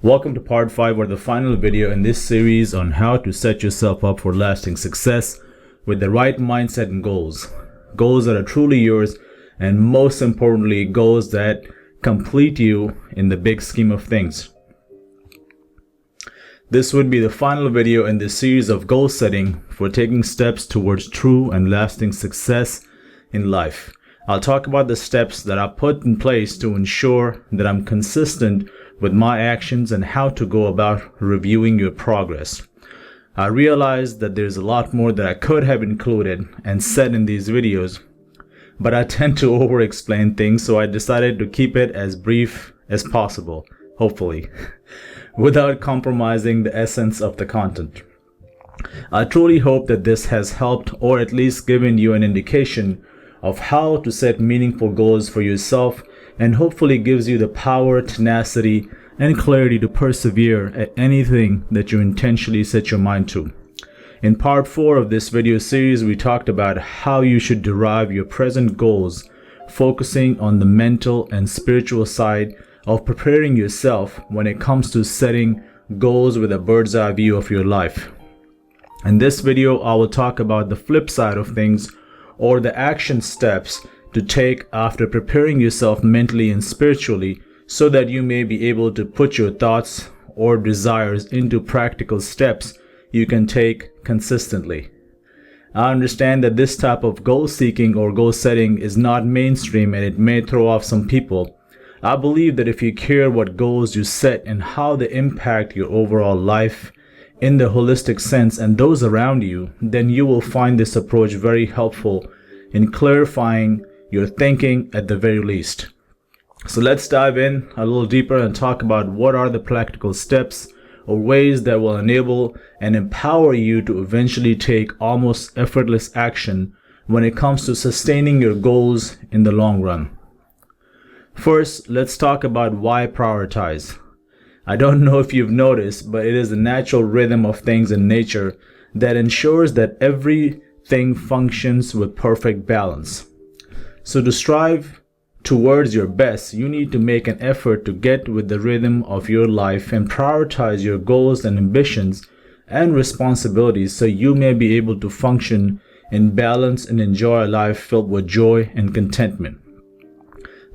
Welcome to part 5, or the final video in this series on how to set yourself up for lasting success with the right mindset and goals. Goals that are truly yours, and most importantly, goals that complete you in the big scheme of things. This would be the final video in this series of goal setting for taking steps towards true and lasting success in life. I'll talk about the steps that I put in place to ensure that I'm consistent with my actions and how to go about reviewing your progress. I realized that there's a lot more that I could have included and said in these videos, but I tend to over-explain things, so I decided to keep it as brief as possible, hopefully, without compromising the essence of the content. I truly hope that this has helped, or at least given you an indication of how to set meaningful goals for yourself, and hopefully gives you the power, tenacity, and clarity to persevere at anything that you intentionally set your mind to. In part 4 of this video series, we talked about how you should derive your present goals, focusing on the mental and spiritual side of preparing yourself when it comes to setting goals with a bird's eye view of your life. In this video, I will talk about the flip side of things, or the action steps to take after preparing yourself mentally and spiritually, so that you may be able to put your thoughts or desires into practical steps you can take consistently. I understand that this type of goal seeking or goal setting is not mainstream, and it may throw off some people. I believe that if you care what goals you set and how they impact your overall life in the holistic sense and those around you, then you will find this approach very helpful in clarifying your thinking at the very least. So let's dive in a little deeper and talk about what are the practical steps or ways that will enable and empower you to eventually take almost effortless action when it comes to sustaining your goals in the long run. First, let's talk about why prioritize. I don't know if you've noticed, but it is the natural rhythm of things in nature that ensures that everything functions with perfect balance. So to strive towards your best, you need to make an effort to get with the rhythm of your life and prioritize your goals and ambitions and responsibilities, so you may be able to function in balance and enjoy a life filled with joy and contentment.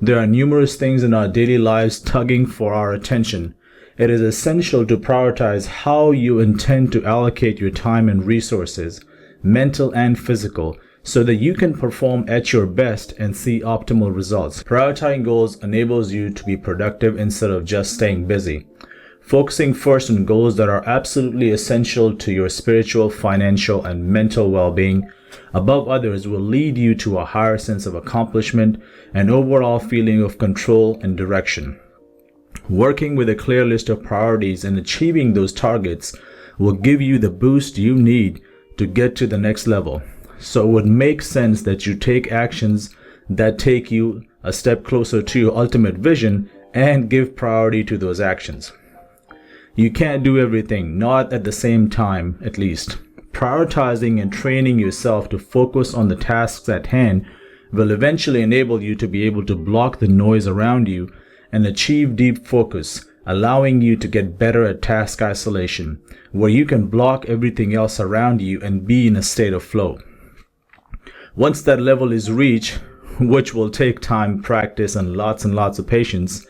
There are numerous things in our daily lives tugging for our attention. It is essential to prioritize how you intend to allocate your time and resources, mental and physical, so that you can perform at your best and see optimal results. Prioritizing goals enables you to be productive instead of just staying busy. Focusing first on goals that are absolutely essential to your spiritual, financial, and mental well-being above others will lead you to a higher sense of accomplishment and overall feeling of control and direction. Working with a clear list of priorities and achieving those targets will give you the boost you need to get to the next level. So it would make sense that you take actions that take you a step closer to your ultimate vision and give priority to those actions. You can't do everything, not at the same time at least. Prioritizing and training yourself to focus on the tasks at hand will eventually enable you to be able to block the noise around you and achieve deep focus, allowing you to get better at task isolation, where you can block everything else around you and be in a state of flow. Once that level is reached, which will take time, practice, and lots of patience,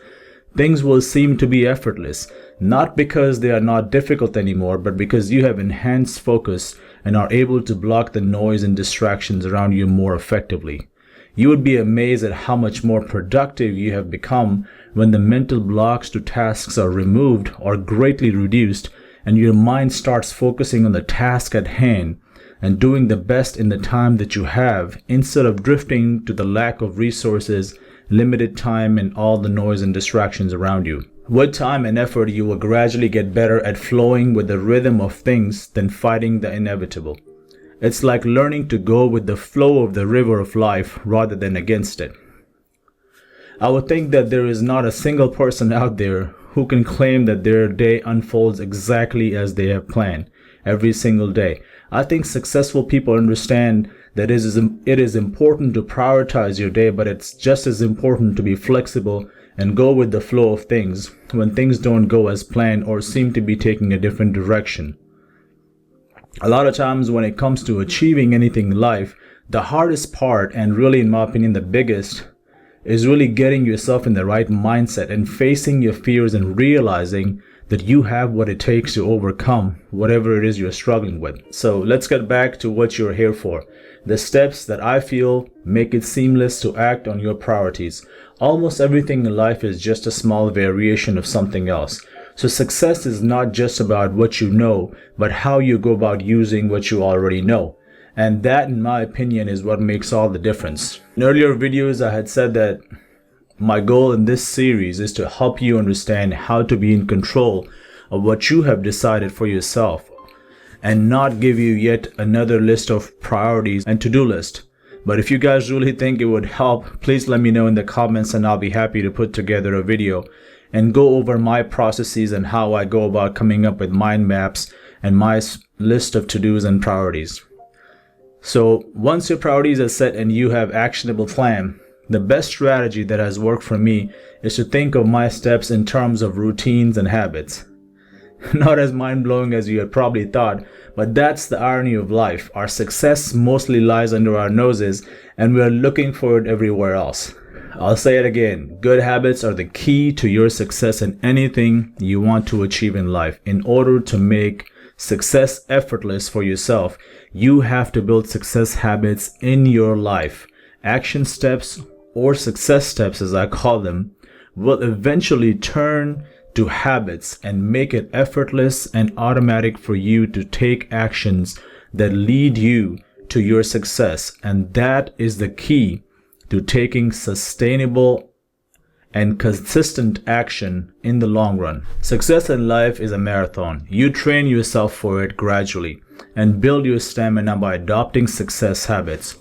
things will seem to be effortless, not because they are not difficult anymore, but because you have enhanced focus and are able to block the noise and distractions around you more effectively. You would be amazed at how much more productive you have become when the mental blocks to tasks are removed or greatly reduced, and your mind starts focusing on the task at hand and doing the best in the time that you have, instead of drifting to the lack of resources, limited time, and all the noise and distractions around you. With time and effort, you will gradually get better at flowing with the rhythm of things than fighting the inevitable. It's like learning to go with the flow of the river of life rather than against it. I would think that there is not a single person out there who can claim that their day unfolds exactly as they have planned every single day. I think successful people understand that it is important to prioritize your day, but it's just as important to be flexible and go with the flow of things when things don't go as planned or seem to be taking a different direction. A lot of times when it comes to achieving anything in life, the hardest part, and really in my opinion the biggest, is really getting yourself in the right mindset and facing your fears and realizing that you have what it takes to overcome whatever it is you're struggling with. So let's get back to what you're here for. The steps that I feel make it seamless to act on your priorities. Almost everything in life is just a small variation of something else. So success is not just about what you know, but how you go about using what you already know. And that, in my opinion, is what makes all the difference. In earlier videos, I had said that my goal in this series is to help you understand how to be in control of what you have decided for yourself and not give you yet another list of priorities and to-do list. But if you guys really think it would help, please let me know in the comments and I'll be happy to put together a video and go over my processes and how I go about coming up with mind maps and my list of to-dos and priorities. So once your priorities are set and you have actionable plan, the best strategy that has worked for me is to think of my steps in terms of routines and habits. Not as mind-blowing as you had probably thought, but that's the irony of life. Our success mostly lies under our noses and we are looking for it everywhere else. I'll say it again, good habits are the key to your success in anything you want to achieve in life. In order to make success effortless for yourself, you have to build success habits in your life. Action steps, or success steps as I call them, will eventually turn to habits and make it effortless and automatic for you to take actions that lead you to your success. And that is the key to taking sustainable and consistent action in the long run. Success in life is a marathon. You train yourself for it gradually and build your stamina by adopting success habits.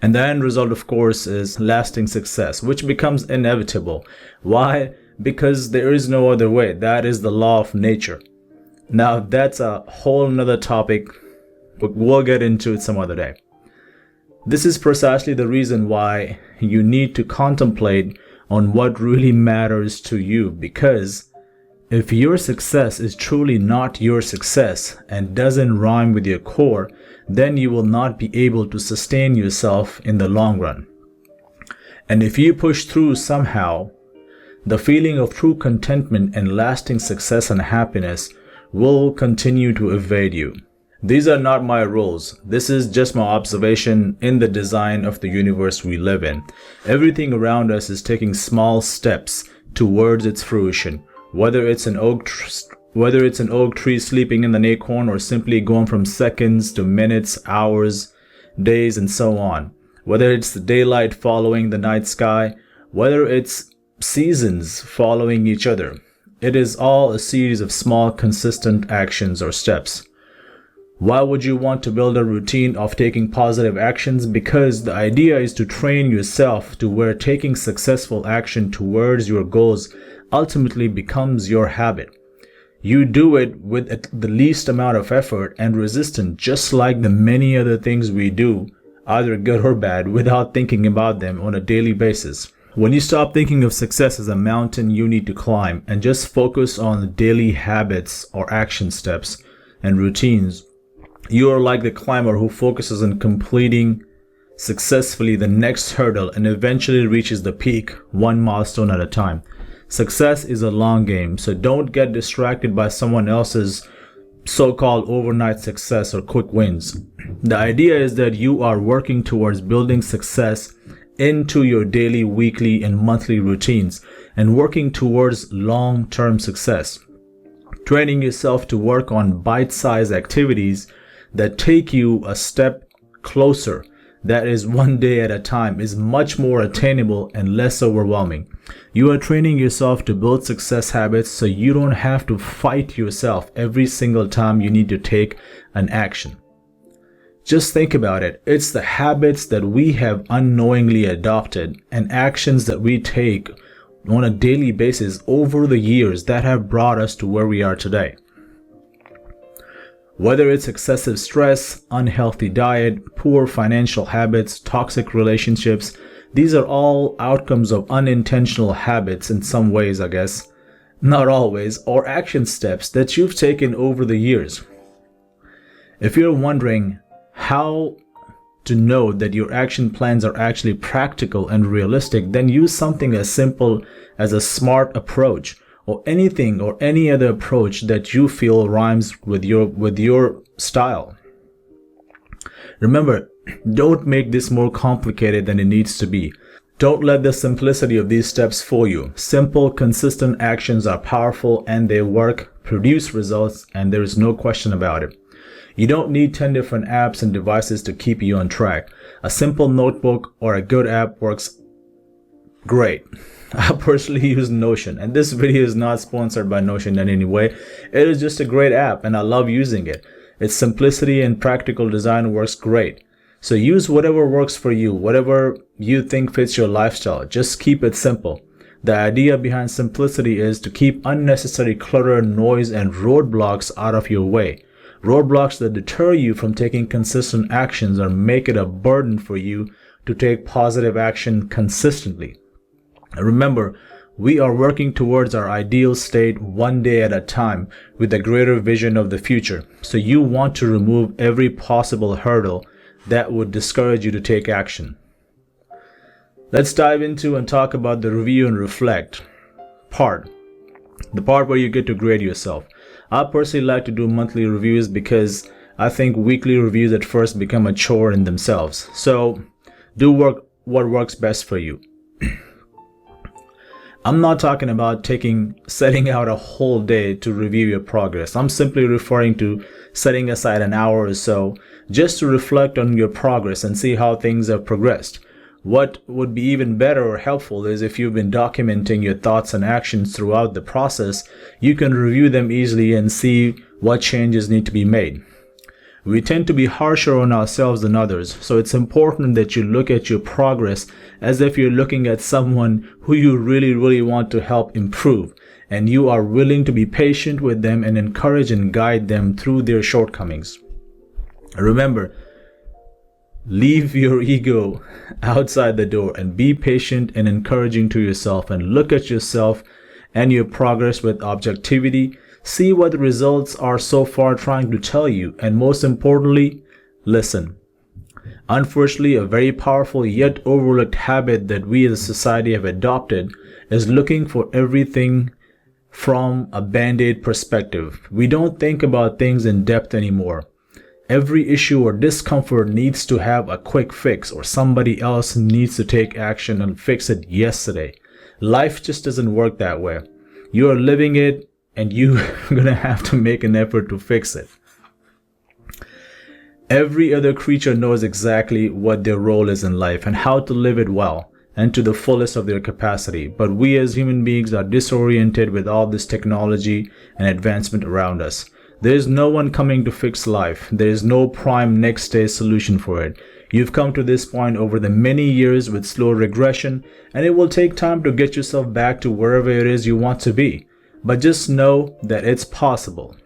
And the end result, of course, is lasting success, which becomes inevitable. Why? Because there is no other way. That is the law of nature. Now, that's a whole nother topic, but we'll get into it some other day. This is precisely the reason why you need to contemplate on what really matters to you, because if your success is truly not your success and doesn't rhyme with your core, then you will not be able to sustain yourself in the long run. And if you push through somehow, the feeling of true contentment and lasting success and happiness will continue to evade you. These are not my rules. This is just my observation in the design of the universe we live in. Everything around us is taking small steps towards its fruition. Whether it's an oak tree sleeping in an acorn, or simply going from seconds to minutes, hours, days, and so on. Whether it's the daylight following the night sky, whether it's seasons following each other. It is all a series of small, consistent actions or steps. Why would you want to build a routine of taking positive actions? Because the idea is to train yourself to where taking successful action towards your goals ultimately becomes your habit. You do it with the least amount of effort and resistance, just like the many other things we do, either good or bad, without thinking about them on a daily basis. When you stop thinking of success as a mountain you need to climb and just focus on daily habits or action steps and routines, you are like the climber who focuses on completing successfully the next hurdle and eventually reaches the peak one milestone at a time. Success is a long game, so don't get distracted by someone else's so-called overnight success or quick wins. The idea is that you are working towards building success into your daily, weekly, and monthly routines and working towards long-term success. Training yourself to work on bite-sized activities that take you a step closer, that is one day at a time, is much more attainable and less overwhelming. You are training yourself to build success habits so you don't have to fight yourself every single time you need to take an action. Just think about it. It's the habits that we have unknowingly adopted and actions that we take on a daily basis over the years that have brought us to where we are today. Whether it's excessive stress, unhealthy diet, poor financial habits, toxic relationships, These are all outcomes of unintentional habits in some ways, I guess, not always, or action steps that you've taken over the years. If you're wondering how to know that your action plans are actually practical and realistic, then use something as simple as a SMART approach, or anything or any other approach that you feel rhymes with your style. Remember, don't make this more complicated than it needs to be. Don't let the simplicity of these steps fool you. Simple, consistent actions are powerful and they work, produce results, and there is no question about it. You don't need 10 different apps and devices to keep you on track. A simple notebook or a good app works great. I personally use Notion, and this video is not sponsored by Notion in any way. It is just a great app and I love using it. Its simplicity and practical design works great. So use whatever works for you, whatever you think fits your lifestyle. Just keep it simple. The idea behind simplicity is to keep unnecessary clutter, noise, and roadblocks out of your way. Roadblocks that deter you from taking consistent actions or make it a burden for you to take positive action consistently. Remember, we are working towards our ideal state one day at a time with a greater vision of the future. So you want to remove every possible hurdle that would discourage you to take action. Let's dive into and talk about the review and reflect part. The part where you get to grade yourself. I personally like to do monthly reviews because I think weekly reviews at first become a chore in themselves. So do what works best for you. I'm not talking about setting out a whole day to review your progress. I'm simply referring to setting aside an hour or so just to reflect on your progress and see how things have progressed. What would be even better or helpful is if you've been documenting your thoughts and actions throughout the process, you can review them easily and see what changes need to be made. We tend to be harsher on ourselves than others, so it's important that you look at your progress as if you're looking at someone who you really want to help improve, and you are willing to be patient with them and encourage and guide them through their shortcomings. Remember, leave your ego outside the door and be patient and encouraging to yourself, and look at yourself and your progress with objectivity. See what the results are so far trying to tell you, and most importantly, listen. Unfortunately, a very powerful yet overlooked habit that we as a society have adopted is looking for everything from a band-aid perspective. We don't think about things in depth anymore. Every issue or discomfort needs to have a quick fix, or somebody else needs to take action and fix it yesterday. Life just doesn't work that way. You are living it, and you're gonna have to make an effort to fix it. Every other creature knows exactly what their role is in life and how to live it well and to the fullest of their capacity. But we as human beings are disoriented with all this technology and advancement around us. There is no one coming to fix life. There is no prime next day solution for it. You've come to this point over the many years with slow regression, and it will take time to get yourself back to wherever it is you want to be. But just know that it's possible.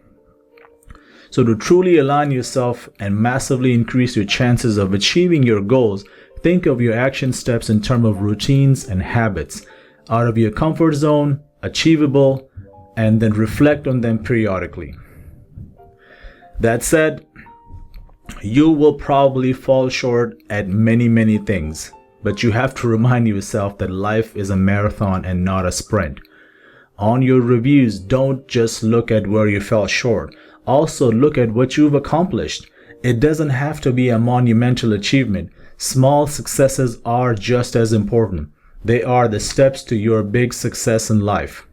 So to truly align yourself and massively increase your chances of achieving your goals, think of your action steps in terms of routines and habits, out of your comfort zone, achievable, and then reflect on them periodically. That said, you will probably fall short at many things, but you have to remind yourself that life is a marathon and not a sprint. On your reviews, don't just look at where you fell short. Also look at what you've accomplished. It doesn't have to be a monumental achievement. Small successes are just as important. They are the steps to your big success in life.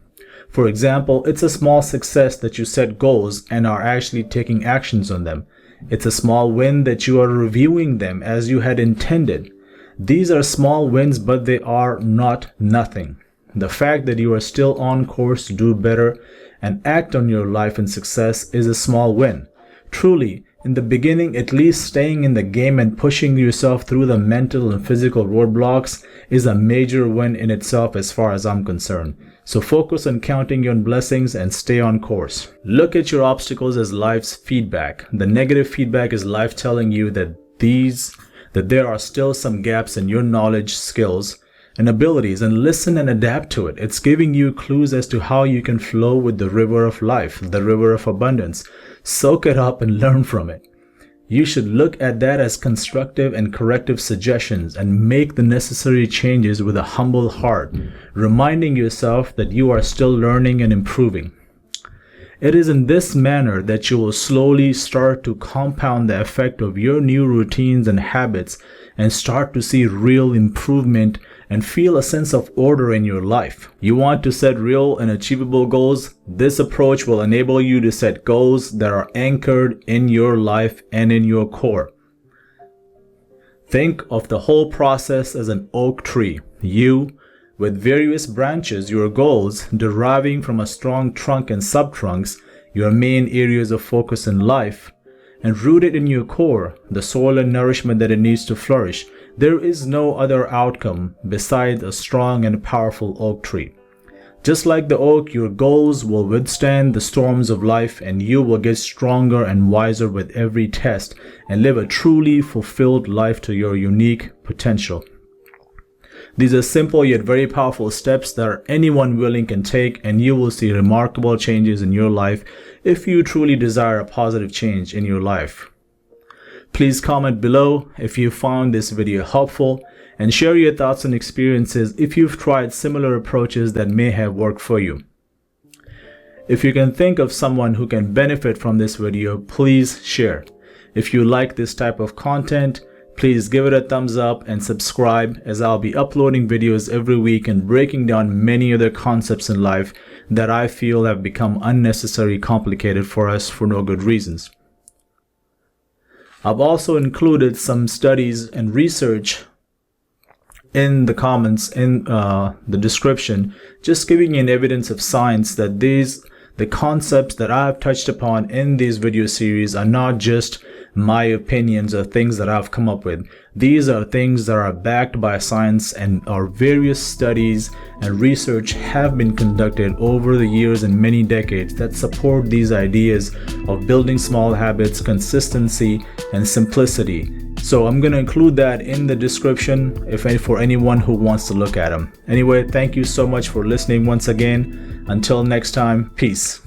For example, it's a small success that you set goals and are actually taking actions on them. It's a small win that you are reviewing them as you had intended. These are small wins, but they are not nothing. The fact that you are still on course to do better and act on your life and success is a small win. Truly, in the beginning, at least staying in the game and pushing yourself through the mental and physical roadblocks is a major win in itself as far as I'm concerned. So focus on counting your blessings and stay on course. Look at your obstacles as life's feedback. The negative feedback is life telling you that that there are still some gaps in your knowledge, skills, and abilities, and listen and adapt to it. It's giving you clues as to how you can flow with the river of life, the river of abundance. Soak it up and learn from it. You should look at that as constructive and corrective suggestions and make the necessary changes with a humble heart, reminding yourself that you are still learning and improving. It is in this manner that you will slowly start to compound the effect of your new routines and habits and start to see real improvement and feel a sense of order in your life. You want to set real and achievable goals? This approach will enable you to set goals that are anchored in your life and in your core. Think of the whole process as an oak tree. You, with various branches, your goals deriving from a strong trunk and subtrunks, your main areas of focus in life, and rooted in your core, the soil and nourishment that it needs to flourish. There is no other outcome besides a strong and powerful oak tree. Just like the oak, your goals will withstand the storms of life, and you will get stronger and wiser with every test and live a truly fulfilled life to your unique potential. These are simple yet very powerful steps that anyone willing can take, and you will see remarkable changes in your life if you truly desire a positive change in your life. Please comment below if you found this video helpful, and share your thoughts and experiences if you've tried similar approaches that may have worked for you. If you can think of someone who can benefit from this video, please share. If you like this type of content, please give it a thumbs up and subscribe, as I'll be uploading videos every week and breaking down many other concepts in life that I feel have become unnecessarily complicated for us for no good reasons. I've also included some studies and research in the comments, in the description, just giving you an evidence of science that the concepts that I've touched upon in these video series are not just my opinions or things that I've come up with. These are things that are backed by science, and our various studies and research have been conducted over the years and many decades that support these ideas of building small habits, consistency, and simplicity. So I'm going to include that in the description for anyone who wants to look at them. Anyway, thank you so much for listening once again. Until next time, peace.